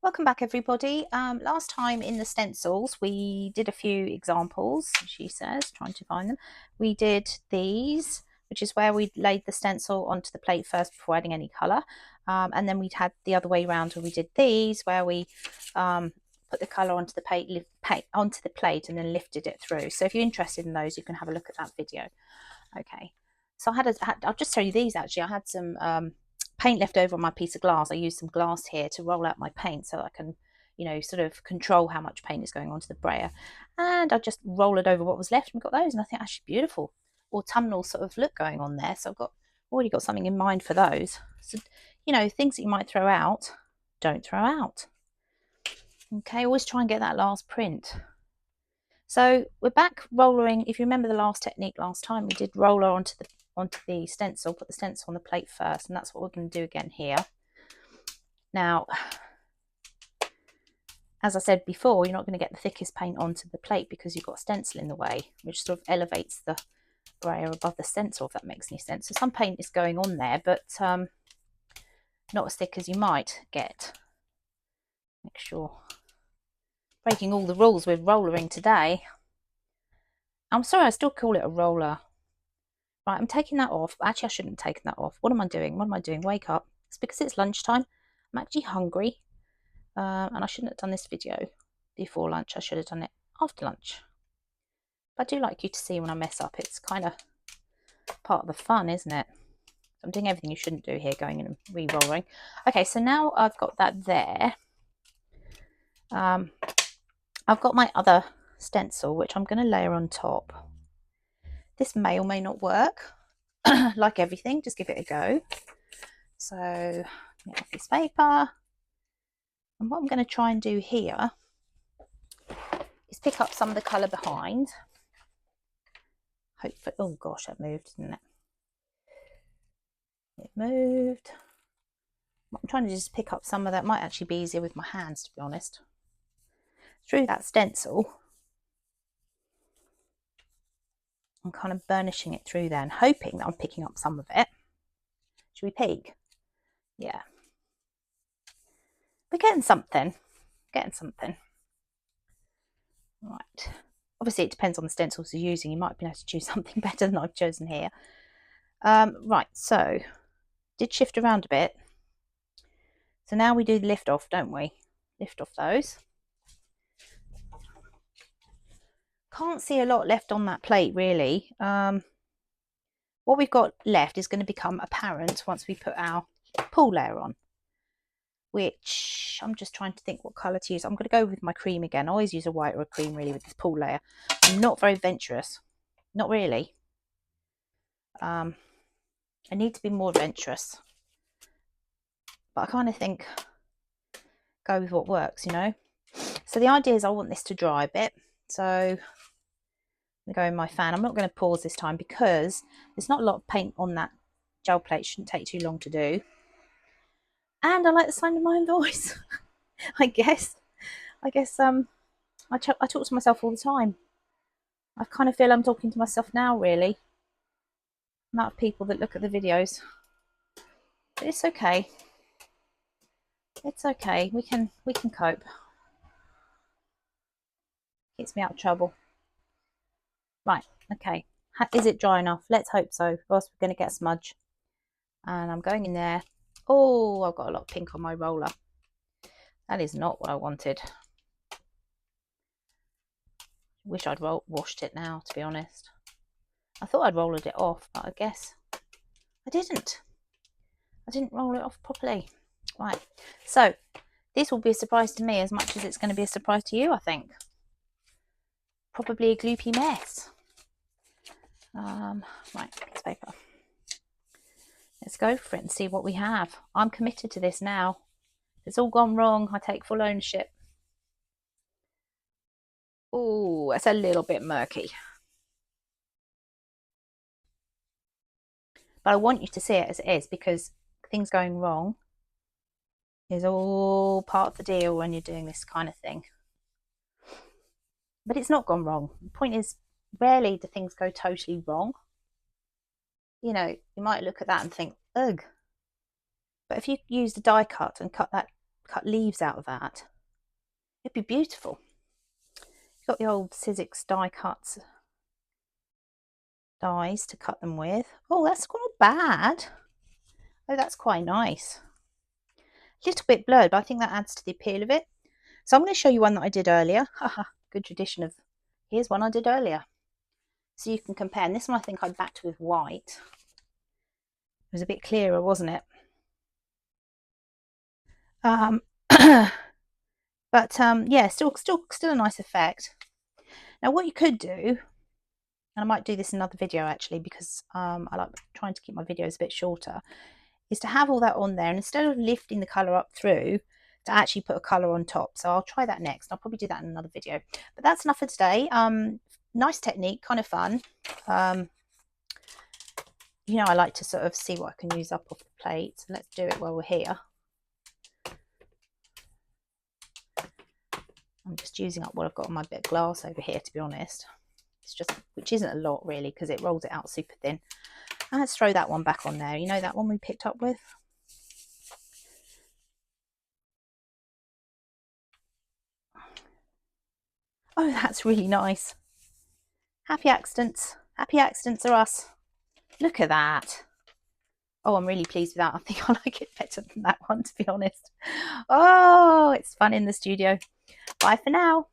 Welcome back, everybody. Last time in the stencils we did a few examples, she says, trying to find them. We did these, which is where we laid the stencil onto the plate first before adding any colour, and then we'd had the other way around where we did these, where we put the colour onto the plate and then lifted it through. So if you're interested in those, you can have a look at that video. Okay, so I'll just show you these. Actually, I had some paint left over on my piece of glass. I used some glass here to roll out my paint so I can, sort of control how much paint is going onto the brayer. And I just roll it over what was left and got those, and I think actually beautiful autumnal sort of look going on there. So I've already got something in mind for those. So, things that you might throw out, don't throw out. Okay, always try and get that last print. So we're back rollering. If you remember the last technique last time, we did roller onto the stencil, put the stencil on the plate first, and that's what we're going to do again here. Now, as I said before, you're not going to get the thickest paint onto the plate because you've got stencil in the way, which sort of elevates the brayer above the stencil, if that makes any sense. So some paint is going on there, but not as thick as you might get. Make sure. Breaking all the rules with rollering today. I'm sorry, I still call it a roller. Right, I'm taking that off. Actually, I shouldn't have taken that off. What am I doing? What am I doing? Wake up. It's because it's lunchtime. I'm actually hungry. And I shouldn't have done this video before lunch. I should have done it after lunch. But I do like you to see when I mess up. It's kind of part of the fun, isn't it? So I'm doing everything you shouldn't do here, going in and re-rolling. Okay, so now I've got that there. I've got my other stencil, which I'm going to layer on top. This may or may not work. Like everything, just give it a go. So, get off this paper. And what I'm going to try and do here is pick up some of the colour behind. Hopefully, oh gosh, that moved, didn't it? It moved. I'm trying to just pick up some of that. Might actually be easier with my hands, to be honest. Through that stencil. I'm kind of burnishing it through there and hoping that I'm picking up some of it. Should we peek? Yeah. We're getting something. Getting something. Right. Obviously, it depends on the stencils you're using. You might be able to choose something better than I've chosen here. Right, so did shift around a bit. So now we do the lift off, don't we? Lift off those. Can't see a lot left on that plate, really. What we've got left is going to become apparent once we put our pool layer on, which I'm just trying to think what colour to use. I'm going to go with my cream again. I always use a white or a cream, really, with this pool layer. I'm not very venturous. Not really. I need to be more adventurous. But I kind of think go with what works, So the idea is I want this to dry a bit. So I'm going to go in my fan. I'm not going to pause this time because there's not a lot of paint on that gel plate. It shouldn't take too long to do. And I like the sound of my own voice. I guess I talk to myself all the time. I kind of feel I'm talking to myself now, really. The amount of people that look at the videos. But it's okay. It's okay. We can cope. Keeps me out of trouble. Right, okay. Is it dry enough? Let's hope so, or else we're going to get a smudge. And I'm going in there. Oh, I've got a lot of pink on my roller. That is not what I wanted. Wish I'd washed it now, to be honest. I thought I'd rolled it off, but I guess I didn't. I didn't roll it off properly. Right, so this will be a surprise to me as much as it's going to be a surprise to you, I think. Probably a gloopy mess. Right, piece of paper. Let's go for it and see what we have. I'm committed to this now. If it's all gone wrong, I take full ownership. Oh, it's a little bit murky. But I want you to see it as it is, because things going wrong is all part of the deal when you're doing this kind of thing. But it's not gone wrong. The point is, rarely do things go totally wrong. You might look at that and think, ugh. But if you use the die cut and cut that cut leaves out of that. It'd be beautiful. You've got the old Sizzix die cuts, dies to cut them with. Oh, that's not bad. Oh, that's quite nice. A little bit blurred, but I think that adds to the appeal of it. So I'm going to show you one that I did earlier. Haha, good tradition of, here's one I did earlier. So you can compare. And this one I think I backed with white. It was a bit clearer, wasn't it? Yeah, still a nice effect. Now what you could do, and I might do this in another video actually, because I like trying to keep my videos a bit shorter, is to have all that on there, and instead of lifting the colour up through, to actually put a colour on top. So I'll try that next. I'll probably do that in another video. But that's enough for today. Nice technique, kind of fun. You know, I like to sort of see what I can use up off the plate. So let's do it while we're here. I'm just using up what I've got on my bit of glass over here, to be honest. It's just, which isn't a lot really, because it rolls it out super thin. And let's throw that one back on there. You know, that one we picked up with? Oh, that's really nice. Happy accidents. Happy accidents are us. Look at that. Oh, I'm really pleased with that. I think I like it better than that one, to be honest. Oh, it's fun in the studio. Bye for now.